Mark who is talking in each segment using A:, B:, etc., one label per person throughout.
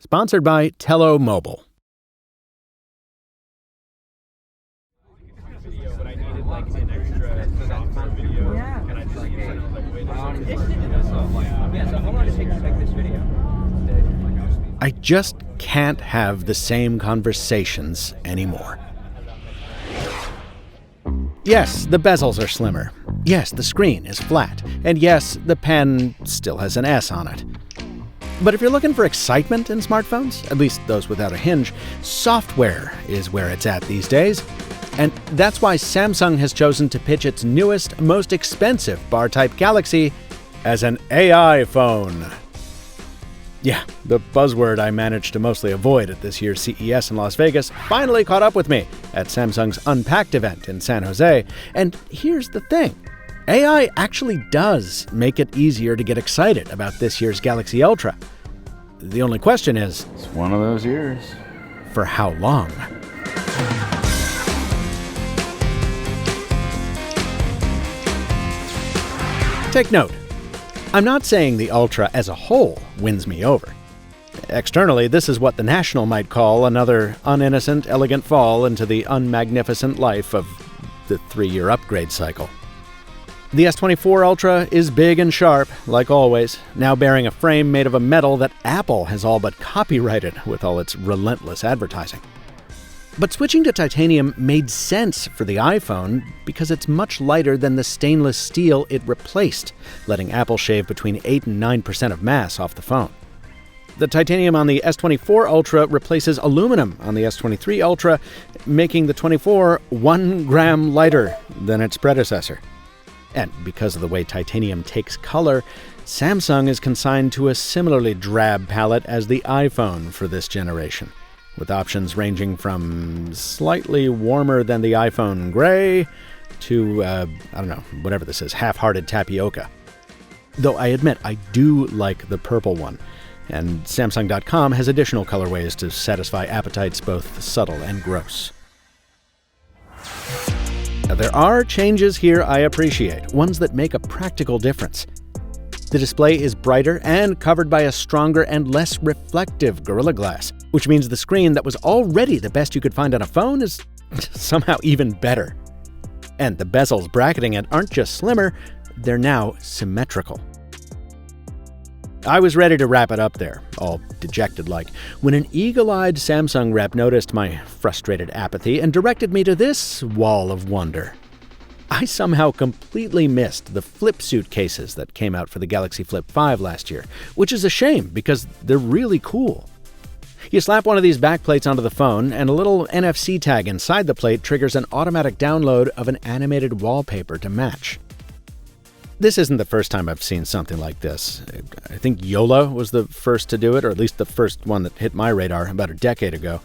A: Sponsored by Tello Mobile. I just can't have the same conversations anymore. Yes, the bezels are slimmer. Yes, the screen is flat. And yes, the pen still has an S on it. But if you're looking for excitement in smartphones, at least those without a hinge, software is where it's at these days. And that's why Samsung has chosen to pitch its newest, most expensive bar-type Galaxy as an AI phone. Yeah, the buzzword I managed to mostly avoid at this year's CES in Las Vegas finally caught up with me at Samsung's Unpacked event in San Jose. And here's the thing. AI actually does make it easier to get excited about this year's Galaxy Ultra. The only question is,
B: it's one of those years.
A: For how long? Take note. I'm not saying the Ultra as a whole wins me over. Externally, this is what the National might call another uninnocent, elegant fall into the unmagnificent life of the 3-year upgrade cycle. The S24 Ultra is big and sharp, like always, now bearing a frame made of a metal that Apple has all but copyrighted with all its relentless advertising. But switching to titanium made sense for the iPhone because it's much lighter than the stainless steel it replaced, letting Apple shave between 8 and 9% of mass off the phone. The titanium on the S24 Ultra replaces aluminum on the S23 Ultra, making the 24 1 gram lighter than its predecessor. And because of the way titanium takes color, Samsung is consigned to a similarly drab palette as the iPhone for this generation, with options ranging from slightly warmer than the iPhone gray to, whatever this is, half-hearted tapioca. Though I admit I do like the purple one, and Samsung.com has additional colorways to satisfy appetites both subtle and gross. Now, there are changes here I appreciate, ones that make a practical difference. The display is brighter and covered by a stronger and less reflective Gorilla Glass, which means the screen that was already the best you could find on a phone is somehow even better. And the bezels bracketing it aren't just slimmer, they're now symmetrical. I was ready to wrap it up there, all dejected-like, when an eagle-eyed Samsung rep noticed my frustrated apathy and directed me to this wall of wonder. I somehow completely missed the flip suit cases that came out for the Galaxy Flip 5 last year, which is a shame because they're really cool. You slap one of these backplates onto the phone, and a little NFC tag inside the plate triggers an automatic download of an animated wallpaper to match. This isn't the first time I've seen something like this. I think Yola was the first to do it, or at least the first one that hit my radar about a decade ago.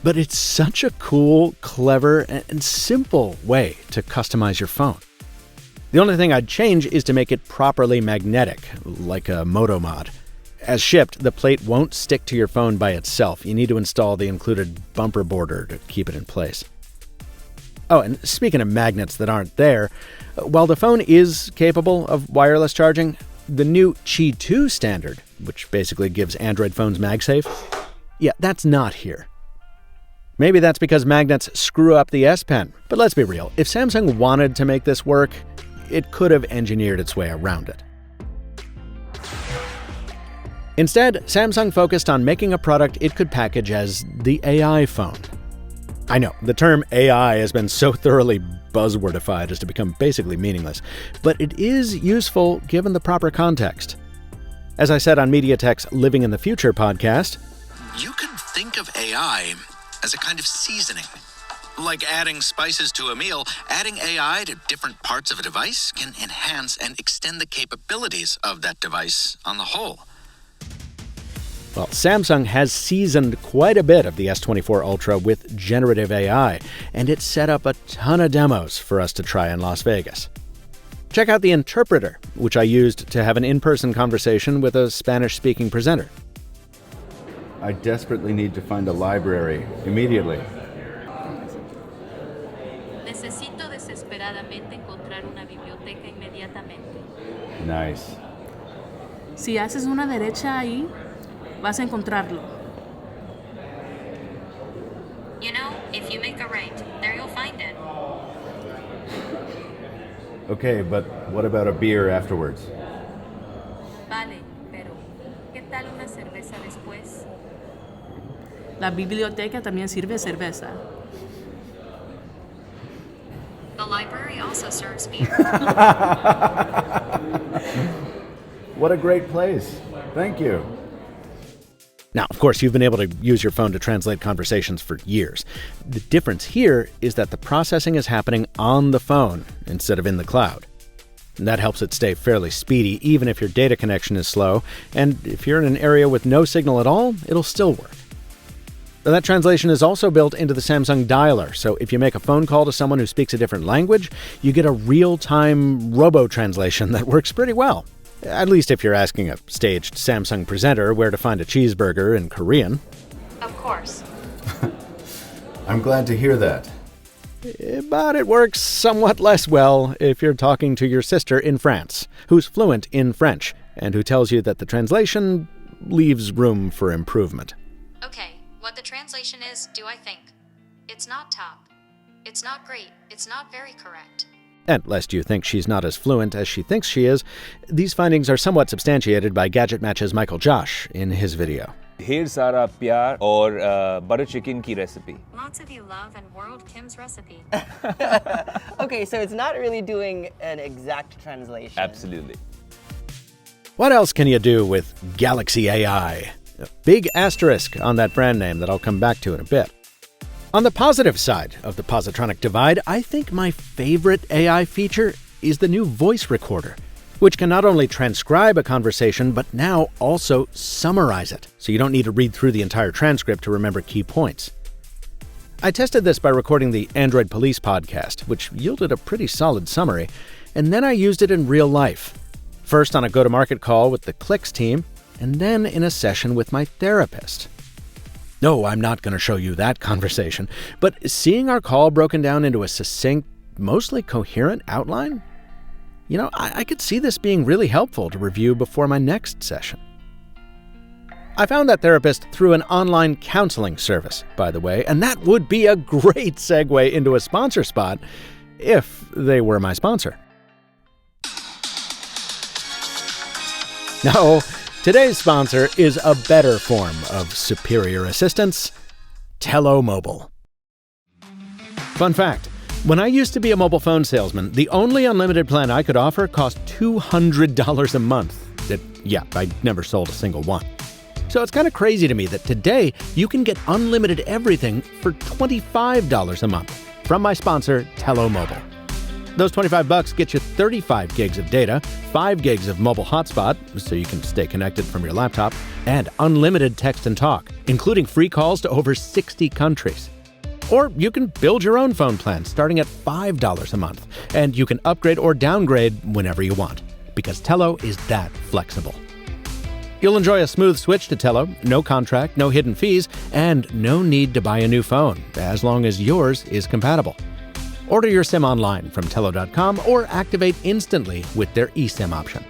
A: But it's such a cool, clever, and simple way to customize your phone. The only thing I'd change is to make it properly magnetic, like a Moto mod. As shipped, the plate won't stick to your phone by itself. You need to install the included bumper border to keep it in place. Oh, and speaking of magnets that aren't there, while the phone is capable of wireless charging, the new Qi 2 standard, which basically gives Android phones MagSafe, that's not here. Maybe that's because magnets screw up the S Pen, but let's be real, if Samsung wanted to make this work, it could have engineered its way around it. Instead, Samsung focused on making a product it could package as the AI phone. I know, the term AI has been so thoroughly buzzwordified as to become basically meaningless, but it is useful given the proper context. As I said on MediaTek's Living in the Future podcast,
C: you can think of AI as a kind of seasoning. Like adding spices to a meal, adding AI to different parts of a device can enhance and extend the capabilities of that device on the whole.
A: Well, Samsung has seasoned quite a bit of the S24 Ultra with generative AI, and it set up a ton of demos for us to try in Las Vegas. Check out the interpreter, which I used to have an in-person conversation with a Spanish-speaking presenter.
B: I desperately need to find a library immediately.
D: Necesito desesperadamente encontrar una biblioteca inmediatamente.
B: Nice.
E: Si haces una derecha ahí, vas a encontrarlo.
D: If you make a right, there you'll find it.
B: Okay, but what about a beer afterwards?
D: Vale, pero ¿qué tal una cerveza después?
E: La biblioteca también sirve cerveza.
D: The library also serves beer.
B: What a great place. Thank you.
A: Now, of course, you've been able to use your phone to translate conversations for years. The difference here is that the processing is happening on the phone instead of in the cloud. And that helps it stay fairly speedy, even if your data connection is slow. And if you're in an area with no signal at all, it'll still work. Now, that translation is also built into the Samsung dialer, so if you make a phone call to someone who speaks a different language, you get a real-time robo-translation that works pretty well. At least if you're asking a staged Samsung presenter where to find a cheeseburger in Korean.
D: Of course.
B: I'm glad to hear that.
A: But it works somewhat less well if you're talking to your sister in France, who's fluent in French, and who tells you that the translation leaves room for improvement.
F: Okay, what the translation is, do I think? It's not top. It's not great. It's not very correct.
A: And lest you think she's not as fluent as she thinks she is, these findings are somewhat substantiated by GadgetMatch's Michael Josh in his video.
G: Here Sara Pyar or butter chicken ki recipe.
D: Lots of you love and world Kim's recipe.
H: Okay, so it's not really doing an exact translation.
G: Absolutely.
A: What else can you do with Galaxy AI? A big asterisk on that brand name that I'll come back to in a bit. On the positive side of the positronic divide, I think my favorite AI feature is the new voice recorder, which can not only transcribe a conversation, but now also summarize it, so you don't need to read through the entire transcript to remember key points. I tested this by recording the Android Police podcast, which yielded a pretty solid summary, and then I used it in real life. First on a go-to-market call with the Clicks team, and then in a session with my therapist. No, I'm not going to show you that conversation, but seeing our call broken down into a succinct, mostly coherent outline, I could see this being really helpful to review before my next session. I found that therapist through an online counseling service, by the way, and that would be a great segue into a sponsor spot if they were my sponsor. No, today's sponsor is a better form of superior assistance, Tello Mobile. Fun fact, when I used to be a mobile phone salesman, the only unlimited plan I could offer cost $200 a month. I never sold a single one. So it's kind of crazy to me that today you can get unlimited everything for $25 a month from my sponsor, Tello Mobile. Those $25 get you 35 gigs of data, 5 gigs of mobile hotspot, so you can stay connected from your laptop, and unlimited text and talk, including free calls to over 60 countries. Or you can build your own phone plan starting at $5 a month, and you can upgrade or downgrade whenever you want, because Tello is that flexible. You'll enjoy a smooth switch to Tello, no contract, no hidden fees, and no need to buy a new phone, as long as yours is compatible. Order your SIM online from Tello.com or activate instantly with their eSIM option.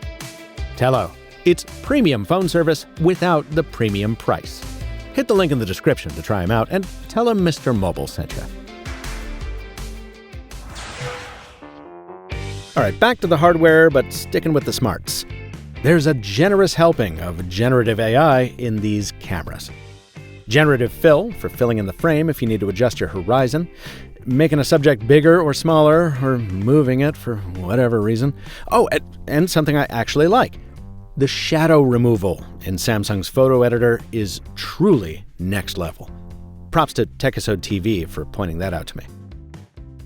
A: Tello, it's premium phone service without the premium price. Hit the link in the description to try them out and tell them Mr. Mobile sent you. All right, back to the hardware, but sticking with the smarts. There's a generous helping of generative AI in these cameras. Generative fill, for filling in the frame if you need to adjust your horizon, making a subject bigger or smaller, or moving it for whatever reason. Oh, and something I actually like. The shadow removal in Samsung's photo editor is truly next level. Props to Techisode TV for pointing that out to me.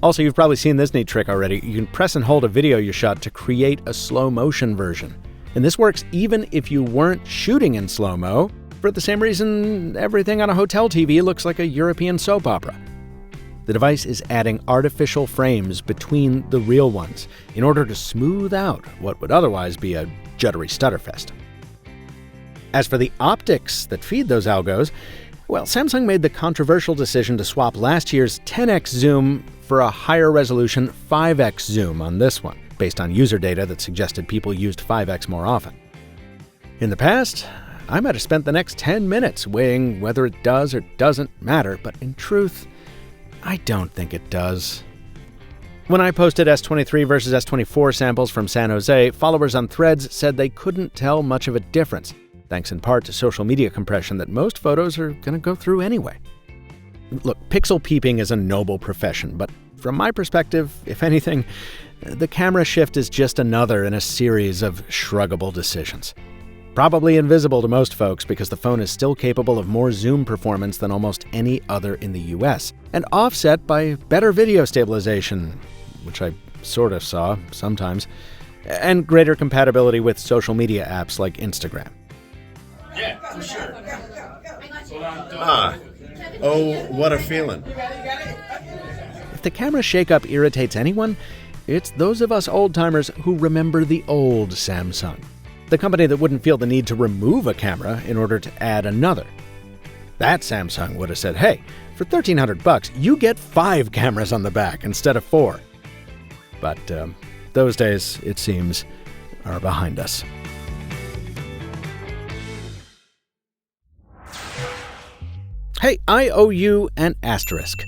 A: Also, you've probably seen this neat trick already. You can press and hold a video you shot to create a slow motion version. And this works even if you weren't shooting in slow-mo, for the same reason everything on a hotel TV looks like a European soap opera. The device is adding artificial frames between the real ones in order to smooth out what would otherwise be a juddery stutterfest. As for the optics that feed those algos, well, Samsung made the controversial decision to swap last year's 10x zoom for a higher resolution 5x zoom on this one, based on user data that suggested people used 5x more often. In the past, I might have spent the next 10 minutes weighing whether it does or doesn't matter, but in truth, I don't think it does. When I posted S23 versus S24 samples from San Jose, followers on Threads said they couldn't tell much of a difference, thanks in part to social media compression that most photos are going to go through anyway. Look, pixel peeping is a noble profession, but from my perspective, if anything, the camera shift is just another in a series of shruggable decisions. Probably invisible to most folks because the phone is still capable of more zoom performance than almost any other in the US, and offset by better video stabilization, which I sort of saw sometimes, and greater compatibility with social media apps like Instagram.
I: Yeah, for sure.
B: Oh, what a feeling.
A: If the camera shakeup irritates anyone, it's those of us old-timers who remember the old Samsung, the company that wouldn't feel the need to remove a camera in order to add another. That Samsung would have said, hey, for $1,300, you get 5 cameras on the back instead of 4. But those days, it seems, are behind us. Hey, I owe you an asterisk.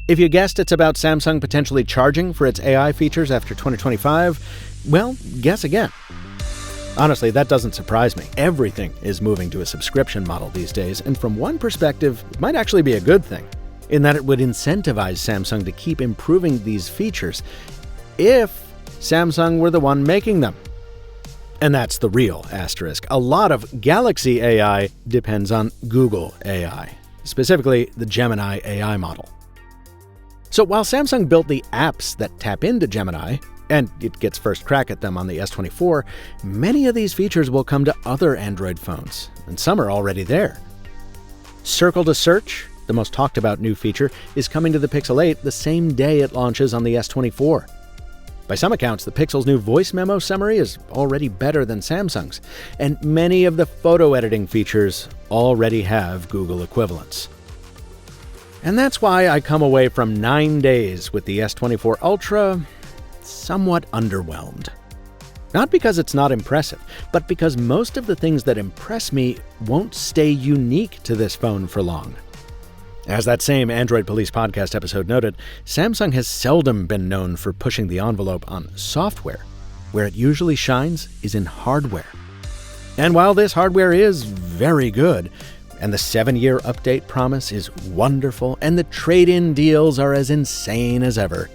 A: If you guessed it's about Samsung potentially charging for its AI features after 2025, well, guess again. Honestly, that doesn't surprise me. Everything is moving to a subscription model these days, and from one perspective, it might actually be a good thing, in that it would incentivize Samsung to keep improving these features if Samsung were the one making them. And that's the real asterisk. A lot of Galaxy AI depends on Google AI, specifically the Gemini AI model. So while Samsung built the apps that tap into Gemini, and it gets first crack at them on the S24, many of these features will come to other Android phones, and some are already there. Circle to Search, the most talked about new feature, is coming to the Pixel 8 the same day it launches on the S24. By some accounts, the Pixel's new voice memo summary is already better than Samsung's, and many of the photo editing features already have Google equivalents. And that's why I come away from 9 days with the S24 Ultra somewhat underwhelmed. Not because it's not impressive, but because most of the things that impress me won't stay unique to this phone for long. As that same Android Police podcast episode noted, Samsung has seldom been known for pushing the envelope on software. Where it usually shines is in hardware. And while this hardware is very good, and the 7-year update promise is wonderful, and the trade-in deals are as insane as ever,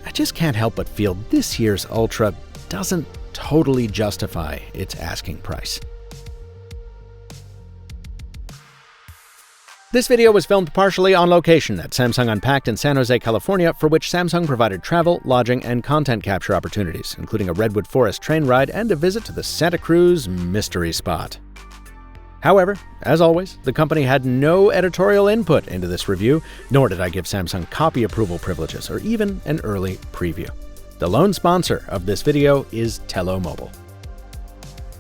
A: I just can't help but feel this year's Ultra doesn't totally justify its asking price. This video was filmed partially on location at Samsung Unpacked in San Jose, California, for which Samsung provided travel, lodging, and content capture opportunities, including a Redwood Forest train ride and a visit to the Santa Cruz Mystery Spot. However, as always, the company had no editorial input into this review, nor did I give Samsung copy approval privileges or even an early preview. The lone sponsor of this video is Tello Mobile.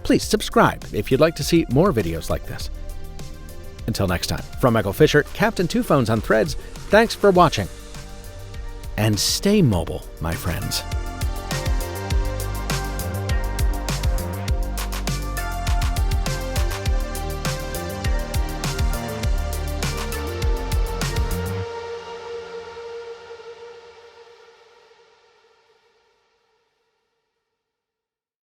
A: Please subscribe if you'd like to see more videos like this. Until next time, from Michael Fisher, Captain Two Phones on Threads, thanks for watching. And stay mobile, my friends.